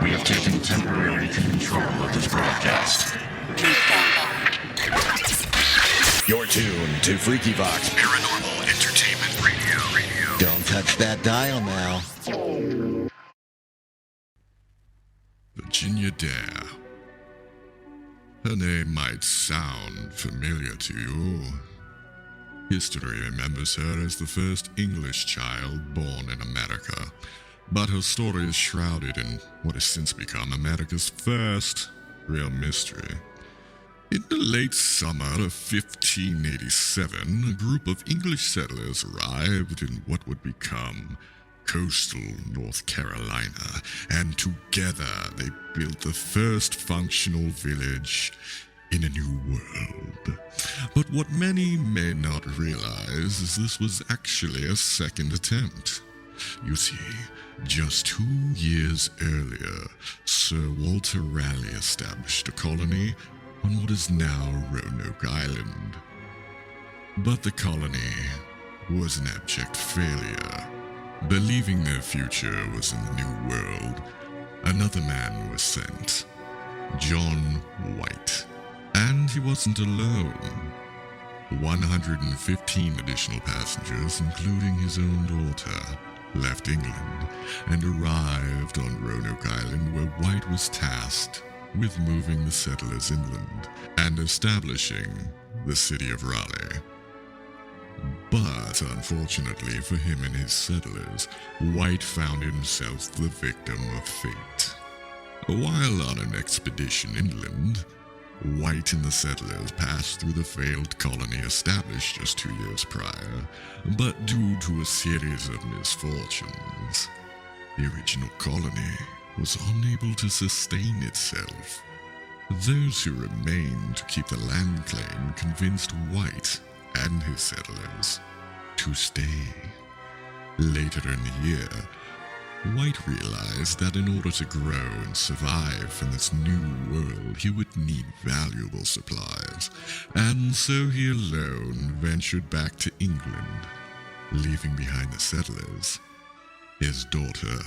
We have taken temporary control of this broadcast. You're tuned to Freakyvox Paranormal Entertainment Radio. Don't touch that dial now. Virginia Dare. Her name might sound familiar to you. History remembers her as the first English child born in America, but her story is shrouded in what has since become America's first real mystery. In the late summer of 1587, a group of English settlers arrived in what would become coastal North Carolina, and together they built the first functional village in a new world. But what many may not realize is this was actually a second attempt. You see, just 2 years earlier, Sir Walter Raleigh established a colony on what is now Roanoke Island. But the colony was an abject failure. Believing their future was in the New World, another man was sent, John White. And he wasn't alone. 115 additional passengers, including his own daughter, left England and arrived on Roanoke Island, where White was tasked with moving the settlers inland and establishing the city of Raleigh. But unfortunately for him and his settlers, White found himself the victim of fate. While on an expedition inland, White and the settlers passed through the failed colony established just 2 years prior, but due to a series of misfortunes, the original colony was unable to sustain itself. Those who remained to keep the land claim convinced White and his settlers to stay. Later in the year, White realized that in order to grow and survive in this new world, he would need valuable supplies, and so he alone ventured back to England, leaving behind the settlers, his daughter,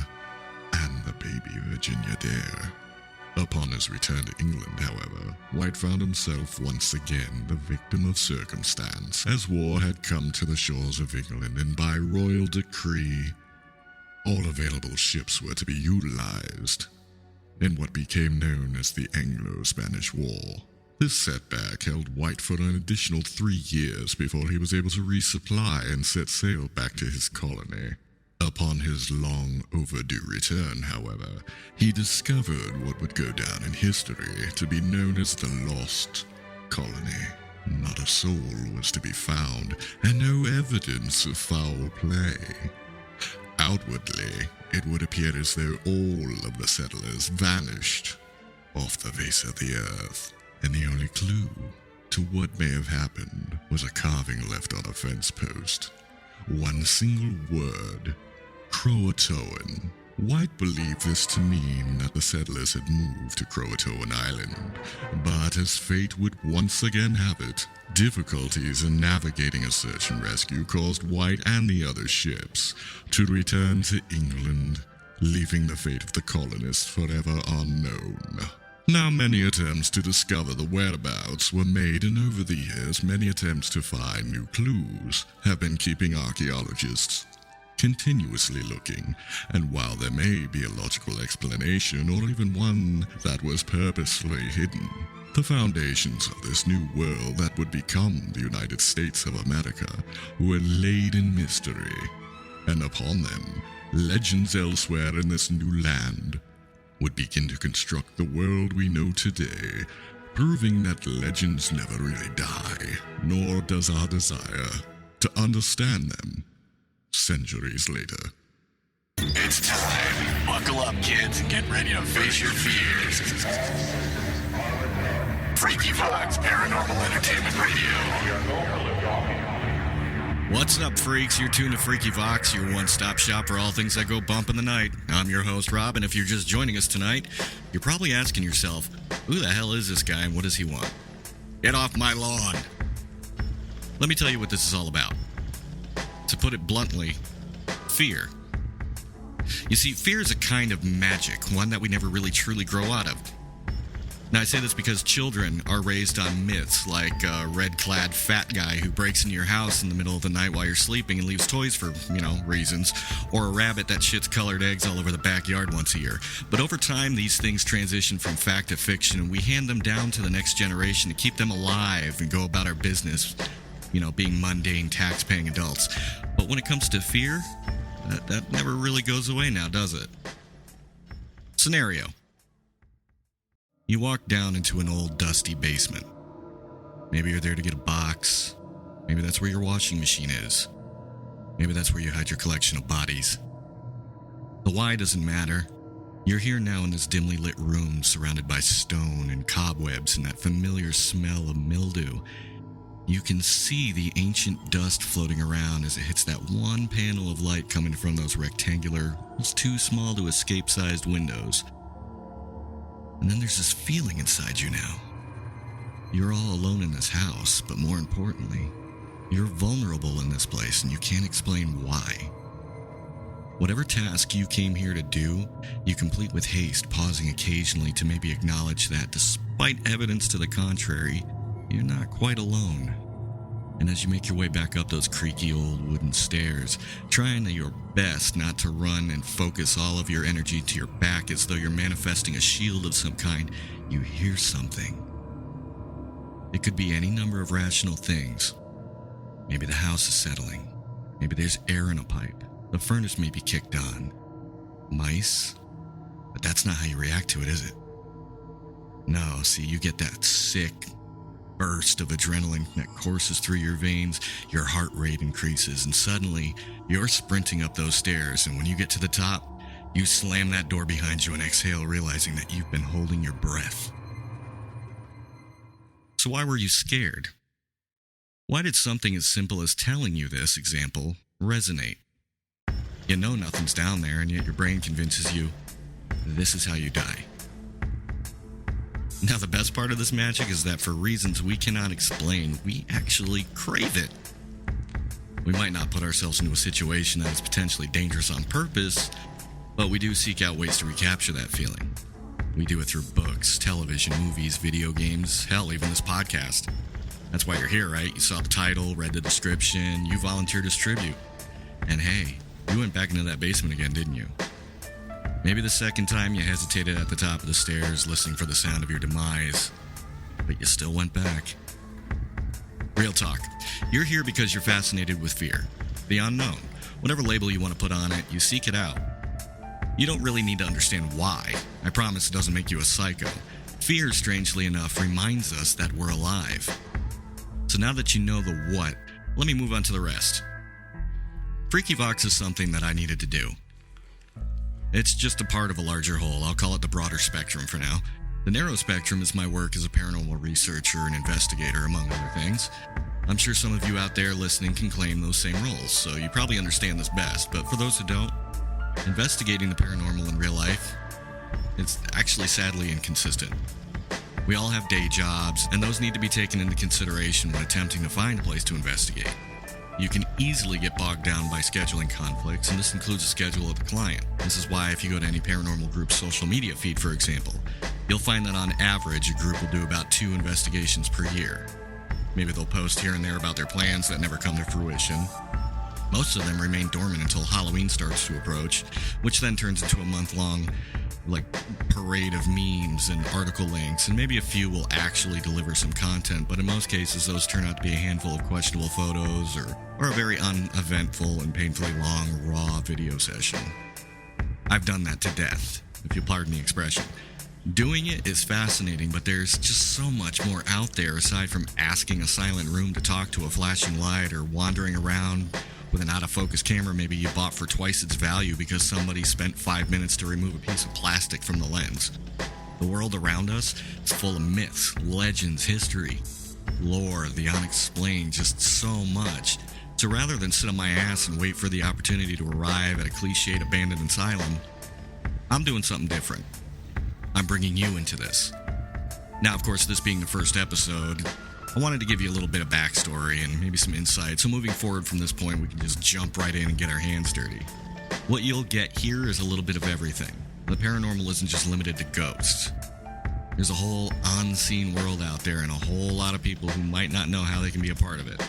and the baby Virginia Dare. Upon his return to England, however, White found himself once again the victim of circumstance, as war had come to the shores of England, and by royal decree, all available ships were to be utilized in what became known as the Anglo-Spanish War. This setback held White for an additional 3 years before he was able to resupply and set sail back to his colony. Upon his long overdue return, however, he discovered what would go down in history to be known as the Lost Colony. Not a soul was to be found, and no evidence of foul play. Outwardly, it would appear as though all of the settlers vanished off the face of the earth, and the only clue to what may have happened was a carving left on a fence post. One single word: Croatoan. White believed this to mean that the settlers had moved to Croatoan Island, but as fate would once again have it, difficulties in navigating a search and rescue caused White and the other ships to return to England, leaving the fate of the colonists forever unknown. Now, many attempts to discover the whereabouts were made, and over the years, many attempts to find new clues have been keeping archaeologists continuously looking, and while there may be a logical explanation, or even one that was purposely hidden, the foundations of this new world that would become the United States of America were laid in mystery, and upon them, legends elsewhere in this new land would begin to construct the world we know today, proving that legends never really die, nor does our desire to understand them centuries later. It's time. Buckle up, kids, and get ready to face your fears. Freakyvox Paranormal Entertainment Radio. What's up, freaks? You're tuned to Freakyvox, your one-stop shop for all things that go bump in the night. I'm your host, Rob, and if you're just joining us tonight, you're probably asking yourself, who the hell is this guy and what does he want? Get off my lawn. Let me tell you what this is all about. To put it bluntly, fear. You see, fear is a kind of magic, one that we never really truly grow out of. Now, I say this because children are raised on myths like a red-clad fat guy who breaks into your house in the middle of the night while you're sleeping and leaves toys for, reasons, or a rabbit that shits colored eggs all over the backyard once a year. But over time, these things transition from fact to fiction, and we hand them down to the next generation to keep them alive and go about our business, being mundane, tax-paying adults. But when it comes to fear, that never really goes away now, does it? Scenario. You walk down into an old, dusty basement. Maybe you're there to get a box. Maybe that's where your washing machine is. Maybe that's where you hide your collection of bodies. The why doesn't matter. You're here now in this dimly lit room surrounded by stone and cobwebs and that familiar smell of mildew. You can see the ancient dust floating around as it hits that one panel of light coming from those rectangular, almost too small to escape-sized windows. And then there's this feeling inside you now. You're all alone in this house, but more importantly, you're vulnerable in this place and you can't explain why. Whatever task you came here to do, you complete with haste, pausing occasionally to maybe acknowledge that despite evidence to the contrary, you're not quite alone. And as you make your way back up those creaky old wooden stairs, trying your best not to run and focus all of your energy to your back as though you're manifesting a shield of some kind, you hear something. It could be any number of rational things. Maybe the house is settling. Maybe there's air in a pipe. The furnace may be kicked on. Mice? But that's not how you react to it, is it? No, see, you get that sick burst of adrenaline that courses through your veins, your heart rate increases, and suddenly you're sprinting up those stairs, and when you get to the top, you slam that door behind you and exhale, realizing that you've been holding your breath. So why were you scared? Why did something as simple as telling you this example resonate? You know nothing's down there, and yet your brain convinces you this is how you die. Now, the best part of this magic is that for reasons we cannot explain, we actually crave it. We might not put ourselves into a situation that is potentially dangerous on purpose, but we do seek out ways to recapture that feeling. We do it through books, television, movies, video games, hell, even this podcast. That's why you're here, right? You saw the title, read the description, you volunteered to distribute. And hey, you went back into that basement again, didn't you? Maybe the second time you hesitated at the top of the stairs, listening for the sound of your demise, but you still went back. Real talk. You're here because you're fascinated with fear. The unknown. Whatever label you want to put on it, you seek it out. You don't really need to understand why. I promise it doesn't make you a psycho. Fear, strangely enough, reminds us that we're alive. So now that you know the what, let me move on to the rest. Freakyvox is something that I needed to do. It's just a part of a larger whole. I'll call it the broader spectrum for now. The narrow spectrum is my work as a paranormal researcher and investigator, among other things. I'm sure some of you out there listening can claim those same roles, so you probably understand this best. But for those who don't, investigating the paranormal in real life, it's actually sadly inconsistent. We all have day jobs, and those need to be taken into consideration when attempting to find a place to investigate. You can easily get bogged down by scheduling conflicts, and this includes the schedule of the client. This is why if you go to any paranormal group's social media feed, for example, you'll find that on average, a group will do about 2 investigations per year. Maybe they'll post here and there about their plans that never come to fruition. Most of them remain dormant until Halloween starts to approach, which then turns into a month-long parade of memes and article links, and maybe a few will actually deliver some content, but in most cases those turn out to be a handful of questionable photos or a very uneventful and painfully long raw video session. I've done that to death, if you'll pardon the expression. Doing it is fascinating, but there's just so much more out there aside from asking a silent room to talk to a flashing light or wandering around with an out-of-focus camera maybe you bought for twice its value because somebody spent 5 minutes to remove a piece of plastic from the lens. The world around us is full of myths, legends, history, lore, the unexplained, just so much. So rather than sit on my ass and wait for the opportunity to arrive at a cliched abandoned asylum, I'm doing something different. I'm bringing you into this. Now, of course, this being the first episode, I wanted to give you a little bit of backstory and maybe some insight, so moving forward from this point, we can just jump right in and get our hands dirty. What you'll get here is a little bit of everything. The paranormal isn't just limited to ghosts. There's a whole unseen world out there and a whole lot of people who might not know how they can be a part of it.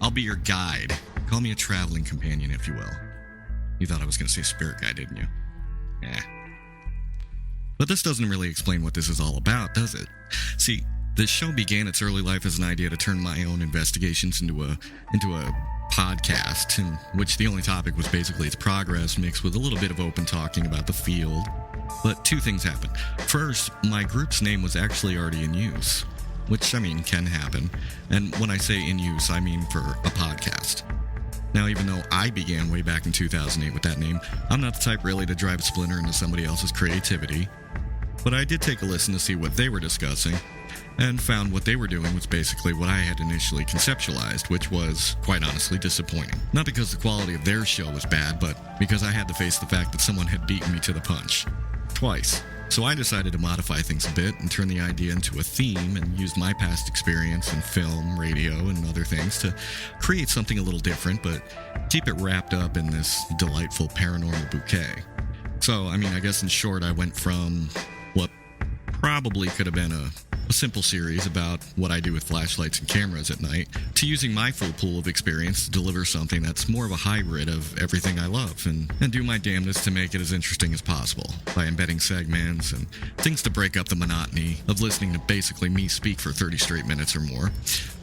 I'll be your guide. Call me a traveling companion, if you will. You thought I was going to say spirit guide, didn't you? But this doesn't really explain what this is all about, does it? See, this show began its early life as an idea to turn my own investigations into a podcast, in which the only topic was basically its progress mixed with a little bit of open talking about the field. But two things happened. First, my group's name was actually already in use, which, can happen. And when I say in use, I mean for a podcast. Now, even though I began way back in 2008 with that name, I'm not the type really to drive a splinter into somebody else's creativity. But I did take a listen to see what they were discussing, and found what they were doing was basically what I had initially conceptualized, which was, quite honestly, disappointing. Not because the quality of their show was bad, but because I had to face the fact that someone had beaten me to the punch. Twice. So I decided to modify things a bit and turn the idea into a theme and use my past experience in film, radio, and other things to create something a little different, but keep it wrapped up in this delightful paranormal bouquet. So, I guess in short, I went from what probably could have been a simple series about what I do with flashlights and cameras at night, to using my full pool of experience to deliver something that's more of a hybrid of everything I love, and do my damnedest to make it as interesting as possible, by embedding segments and things to break up the monotony of listening to basically me speak for 30 straight minutes or more.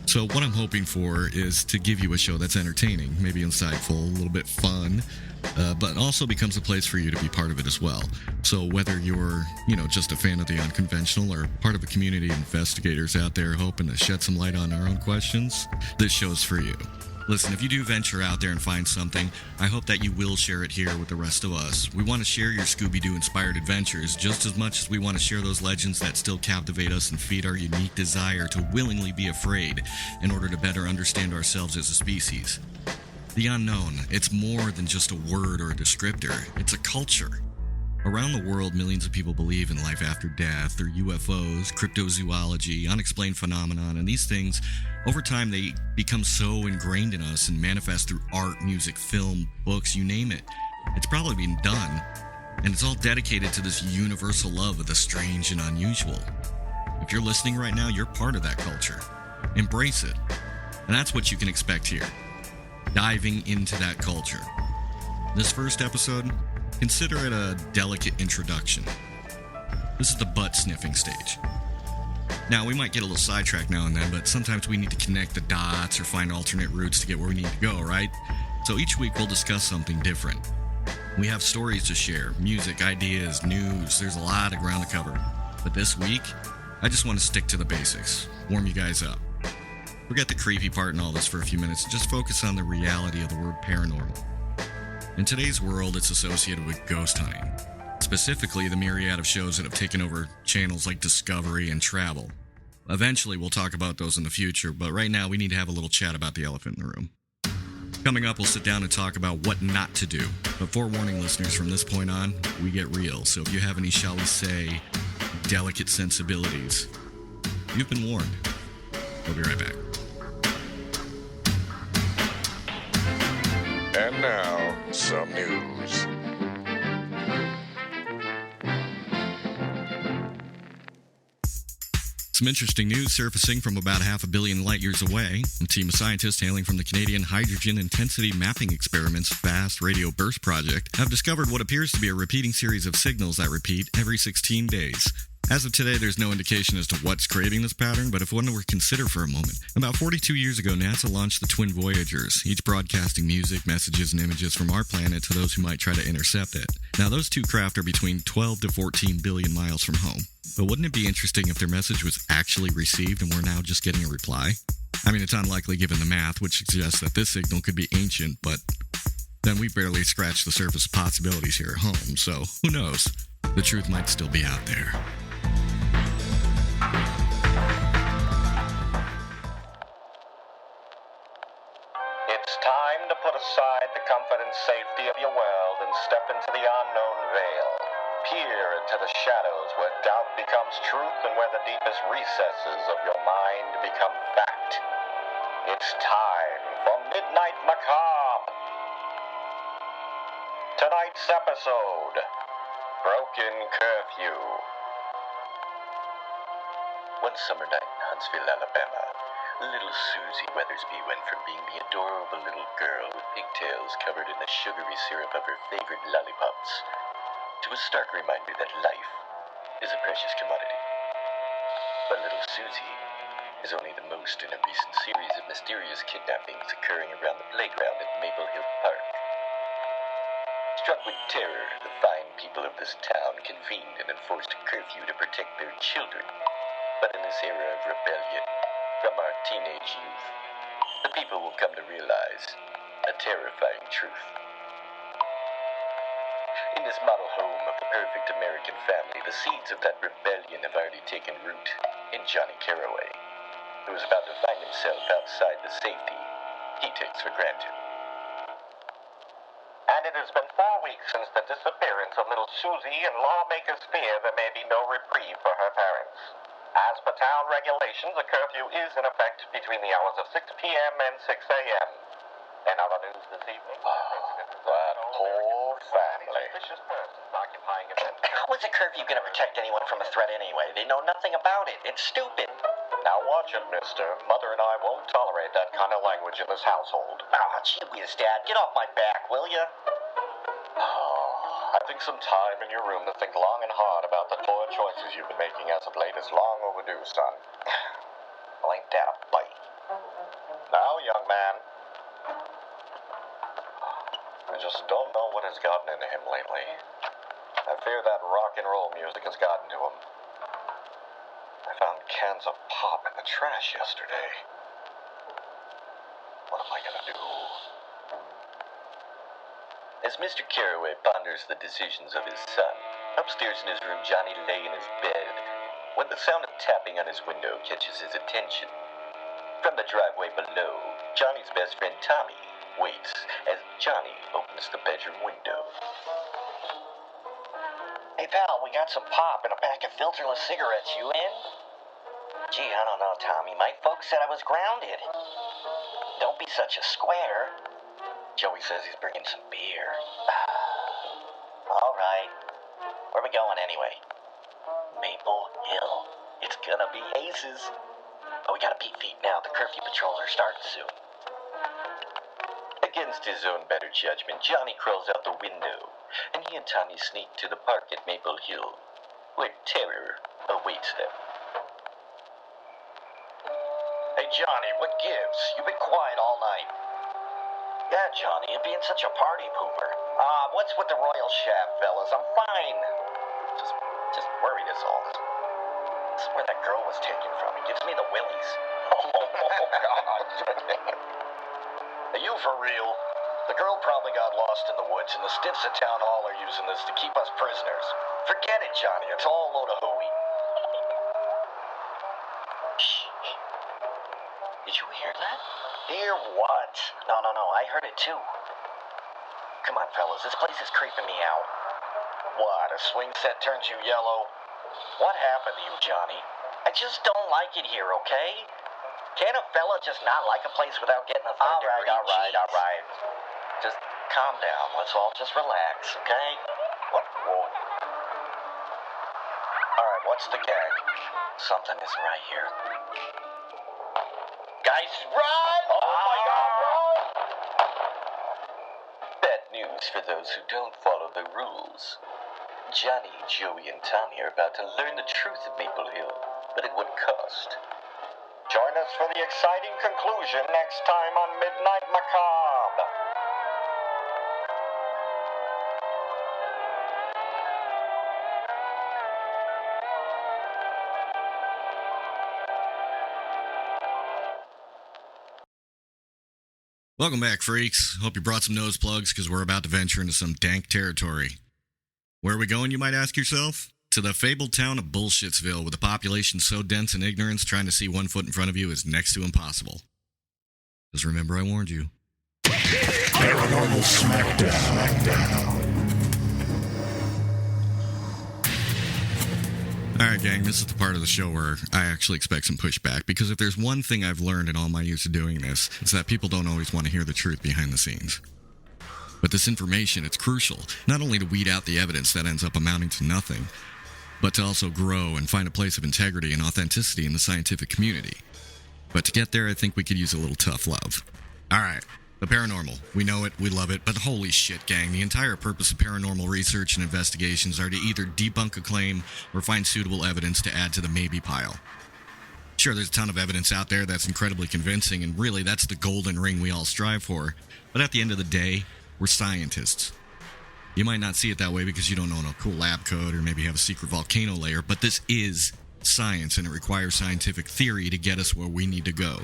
So what I'm hoping for is to give you a show that's entertaining, maybe insightful, a little bit fun, but also becomes a place for you to be part of it as well. So whether you're, just a fan of the unconventional or part of a community of investigators out there hoping to shed some light on our own questions, this show's for you. Listen, if you do venture out there and find something, I hope that you will share it here with the rest of us. We want to share your Scooby-Doo inspired adventures just as much as we want to share those legends that still captivate us and feed our unique desire to willingly be afraid in order to better understand ourselves as a species. The unknown, it's more than just a word or a descriptor, it's a culture. Around the world, millions of people believe in life after death, or UFOs, cryptozoology, unexplained phenomenon, and these things, over time, they become so ingrained in us and manifest through art, music, film, books, you name it. It's probably been done, and it's all dedicated to this universal love of the strange and unusual. If you're listening right now, you're part of that culture. Embrace it. And that's what you can expect here. Diving into that culture. This first episode, consider it a delicate introduction. This is the butt-sniffing stage. Now, we might get a little sidetracked now and then, but sometimes we need to connect the dots or find alternate routes to get where we need to go, right? So each week we'll discuss something different. We have stories to share, music, ideas, news, there's a lot of ground to cover. But this week, I just want to stick to the basics, warm you guys up. Forget the creepy part and all this for a few minutes and just focus on the reality of the word paranormal. In today's world, it's associated with ghost hunting. Specifically, the myriad of shows that have taken over channels like Discovery and Travel. Eventually, we'll talk about those in the future, but right now we need to have a little chat about the elephant in the room. Coming up, we'll sit down and talk about what not to do. But forewarning listeners, from this point on, we get real. So if you have any, shall we say, delicate sensibilities, you've been warned. We'll be right back. And now, some news. Some interesting news surfacing from about 500 million light years away. A team of scientists hailing from the Canadian Hydrogen Intensity Mapping Experiment's Fast Radio Burst Project have discovered what appears to be a repeating series of signals that repeat every 16 days. As of today, there's no indication as to what's creating this pattern, but if one were to consider for a moment, about 42 years ago, NASA launched the Twin Voyagers, each broadcasting music, messages, and images from our planet to those who might try to intercept it. Now, those two craft are between 12 to 14 billion miles from home. But wouldn't it be interesting if their message was actually received and we're now just getting a reply? It's unlikely given the math, which suggests that this signal could be ancient, but then we barely scratched the surface of possibilities here at home, so who knows? The truth might still be out there. It's time to put aside the comfort and safety of your world and step into the unknown veil. Peer into the shadows where doubt becomes truth and where the deepest recesses of your mind become fact. It's time for Midnight Macabre. tonight's episode, Broken Curfew. One summer night in Huntsville, Alabama, little Susie Weathersby went from being the adorable little girl with pigtails covered in the sugary syrup of her favorite lollipops to a stark reminder that life is a precious commodity. But little Susie is only the most in a recent series of mysterious kidnappings occurring around the playground at Maple Hill Park. Struck with terror, the fine people of this town convened and enforced a curfew to protect their children. But in this era of rebellion, from our teenage youth, the people will come to realize a terrifying truth. In this model home of the perfect American family, the seeds of that rebellion have already taken root in Johnny Caraway, who is about to find himself outside the safety he takes for granted. And it has been 4 weeks since the disappearance of little Susie, and lawmakers fear there may be no reprieve for her parents. As per town regulations, a curfew is in effect between the hours of 6 p.m. and 6 a.m. And on the news this evening, that poor family. How is a curfew going to protect anyone from a threat anyway? They know nothing about it. It's stupid. Now watch it, mister. Mother and I won't tolerate that kind of language in this household. Oh, gee whiz, Dad. Get off my back, will you? I think some time in your room to think long and hard about the poor choices you've been making as of late is long overdue, son. Well, ain't that a bite? Now, young man. I just don't know what has gotten into him lately. I fear that rock and roll music has gotten to him. I found cans of pop in the trash yesterday. What am I gonna do? As Mr. Caraway ponders the decisions of his son, upstairs in his room, Johnny lay in his bed when the sound of tapping on his window catches his attention. From the driveway below, Johnny's best friend Tommy waits as Johnny opens the bedroom window. Hey, pal, we got some pop and a pack of filterless cigarettes. You in? Gee, I don't know, Tommy. My folks said I was grounded. Don't be such a square. Joey says he's bringing some beer. All right. Where we going anyway? Maple Hill. It's gonna be aces. Oh, we gotta beat feet now. The curfew patrols are starting soon. Against his own better judgment, Johnny crawls out the window, and he and Tommy sneak to the park at Maple Hill, where terror awaits them. Hey, Johnny, what gives? You've been quiet all night. Yeah, Johnny, you're being such a party pooper. What's with the royal shaft, fellas? I'm fine. Just worried is all. This is where that girl was taken from. It gives me the willies. Oh, God. Are you for real? The girl probably got lost in the woods, and the stiffs at town hall are using this to keep us prisoners. Forget it, Johnny. It's all a load of hooey. Shh. Did you hear that? Hear what? No, I heard it too. Come on, fellas, this place is creeping me out. What, a swing set turns you yellow? What happened to you, Johnny? I just don't like it here, okay? Can't a fella just not like a place without getting a third degree? All right. Just calm down. Let's all just relax, okay? What? Whoa. All right, what's the gag? Something isn't right here. Guys, run! Oh my God, run! Bad news for those who don't follow the rules. Johnny, Joey, and Tommy are about to learn the truth of Maple Hill, but at what cost? Join us for the exciting conclusion next time on Midnight Macabre. Welcome back, freaks. Hope you brought some nose plugs, because we're about to venture into some dank territory. Where are we going, you might ask yourself? To the fabled town of Bullshitsville, with a population so dense in ignorance, trying to see 1 foot in front of you is next to impossible. Just remember I warned you. Paranormal Smackdown. Alright, gang, this is the part of the show where I actually expect some pushback, because if there's one thing I've learned in all my years of doing this, it's that people don't always want to hear the truth behind the scenes. But this information, it's crucial, not only to weed out the evidence that ends up amounting to nothing, but to also grow and find a place of integrity and authenticity in the scientific community. But to get there, I think we could use a little tough love. Alright, the paranormal. We know it, we love it, but holy shit, gang, the entire purpose of paranormal research and investigations are to either debunk a claim or find suitable evidence to add to the maybe pile. Sure, there's a ton of evidence out there that's incredibly convincing, and really that's the golden ring we all strive for, but at the end of the day, we're scientists. You might not see it that way because you don't own a cool lab coat or maybe have a secret volcano layer, but this is science, and it requires scientific theory to get us where we need to go.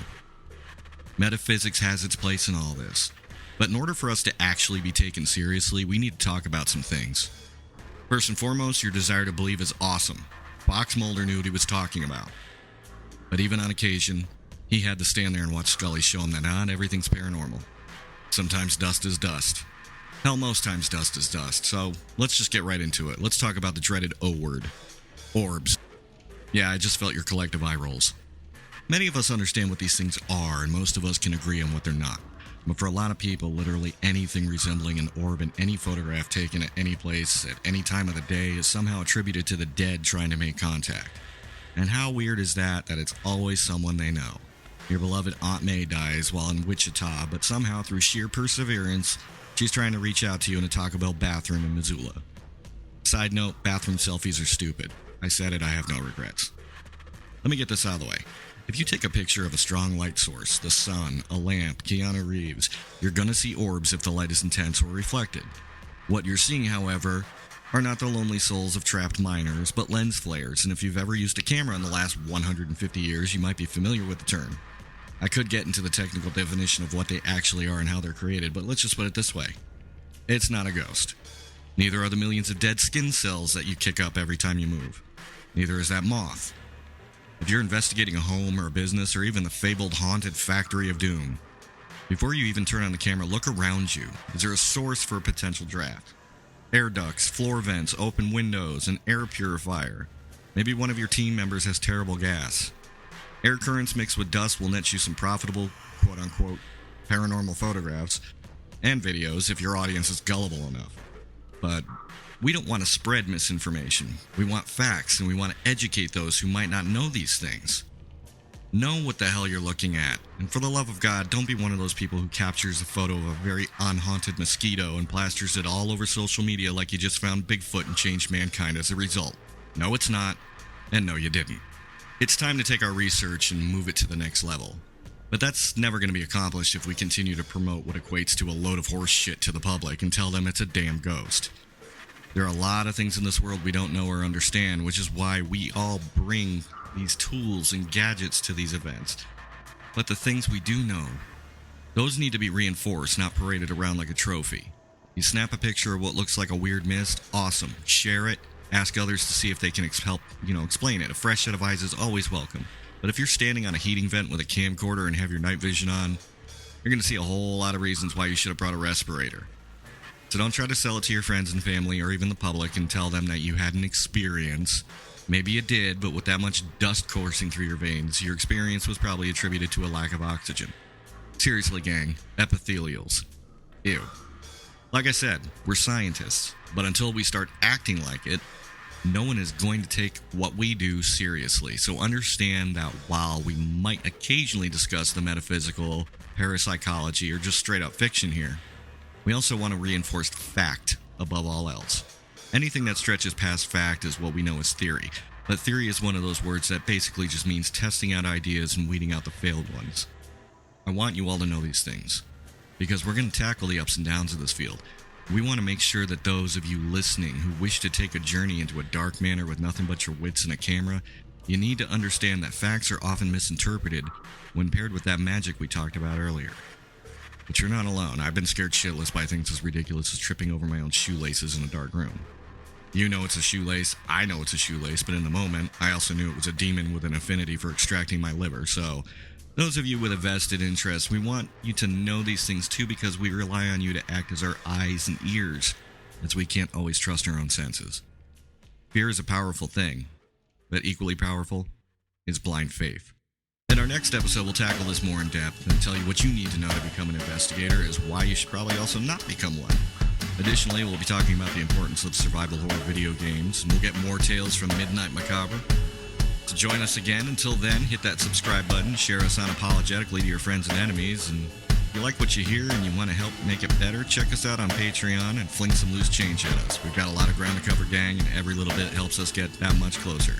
Metaphysics has its place in all this, but in order for us to actually be taken seriously, we need to talk about some things. First and foremost, your desire to believe is awesome. Box Mulder knew what he was talking about. But even on occasion, he had to stand there and watch Scully show him that not everything's paranormal. Sometimes dust is dust. Hell, most times dust is dust, so let's just get right into it. Let's talk about the dreaded O word. Orbs. Yeah, I just felt your collective eye rolls. Many of us understand what these things are, and most of us can agree on what they're not. But for a lot of people, literally anything resembling an orb in any photograph taken at any place, at any time of the day, is somehow attributed to the dead trying to make contact. And how weird is that it's always someone they know? Your beloved Aunt May dies while in Wichita, but somehow through sheer perseverance, she's trying to reach out to you in a Taco Bell bathroom in Missoula. Side note, bathroom selfies are stupid. I said it, I have no regrets. Let me get this out of the way. If you take a picture of a strong light source, the sun, a lamp, Keanu Reeves, you're gonna see orbs if the light is intense or reflected. What you're seeing, however, are not the lonely souls of trapped miners, but lens flares, and if you've ever used a camera in the last 150 years, you might be familiar with the term. I could get into the technical definition of what they actually are and how they're created, but let's just put it this way. It's not a ghost. Neither are the millions of dead skin cells that you kick up every time you move. Neither is that moth. If you're investigating a home or a business or even the fabled haunted factory of doom, before you even turn on the camera, look around you. Is there a source for a potential draft? Air ducts, floor vents, open windows, an air purifier. Maybe one of your team members has terrible gas. Air currents mixed with dust will net you some profitable, quote-unquote, paranormal photographs and videos if your audience is gullible enough. But we don't want to spread misinformation. We want facts, and we want to educate those who might not know these things. Know what the hell you're looking at, and for the love of God, don't be one of those people who captures a photo of a very unhaunted mosquito and plasters it all over social media like you just found Bigfoot and changed mankind as a result. No, it's not, and no, you didn't. It's time to take our research and move it to the next level. But that's never going to be accomplished if we continue to promote what equates to a load of horse shit to the public and tell them it's a damn ghost. There are a lot of things in this world we don't know or understand, which is why we all bring these tools and gadgets to these events. But the things we do know, those need to be reinforced, not paraded around like a trophy. You snap a picture of what looks like a weird mist, awesome. Share it, ask others to see if they can help, explain it. A fresh set of eyes is always welcome. But if you're standing on a heating vent with a camcorder and have your night vision on, you're going to see a whole lot of reasons why you should have brought a respirator. So don't try to sell it to your friends and family or even the public and tell them that you had an experience. Maybe you did, but with that much dust coursing through your veins, your experience was probably attributed to a lack of oxygen. Seriously, gang, epithelials. Ew. Like I said, we're scientists, but until we start acting like it, no one is going to take what we do seriously. So understand that while we might occasionally discuss the metaphysical, parapsychology, or just straight up fiction here, we also want to reinforce fact above all else. Anything that stretches past fact is what we know as theory, but theory is one of those words that basically just means testing out ideas and weeding out the failed ones. I want you all to know these things, because we're going to tackle the ups and downs of this field. We want to make sure that those of you listening who wish to take a journey into a dark manor with nothing but your wits and a camera, you need to understand that facts are often misinterpreted when paired with that magic we talked about earlier. But you're not alone. I've been scared shitless by things as ridiculous as tripping over my own shoelaces in a dark room. You know it's a shoelace, I know it's a shoelace, but in the moment, I also knew it was a demon with an affinity for extracting my liver, so those of you with a vested interest, we want you to know these things too because we rely on you to act as our eyes and ears, as we can't always trust our own senses. Fear is a powerful thing, but equally powerful is blind faith. In our next episode, we'll tackle this more in depth and tell you what you need to know to become an investigator, as why you should probably also not become one. Additionally, we'll be talking about the importance of survival horror video games, and we'll get more tales from Midnight Macabre. So join us again. Until then, hit that subscribe button, share us unapologetically to your friends and enemies, and if you like what you hear and you want to help make it better, check us out on Patreon and fling some loose change at us. We've got a lot of ground to cover, gang, and every little bit helps us get that much closer.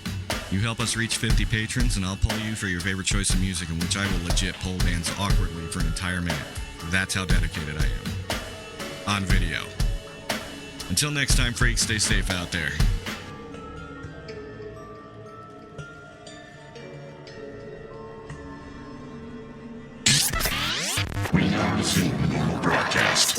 You help us reach 50 patrons, and I'll poll you for your favorite choice of music, in which I will legit poll dance awkwardly for an entire minute. That's how dedicated I am. On video. Until next time, freaks, stay safe out there. We now resume the normal broadcast.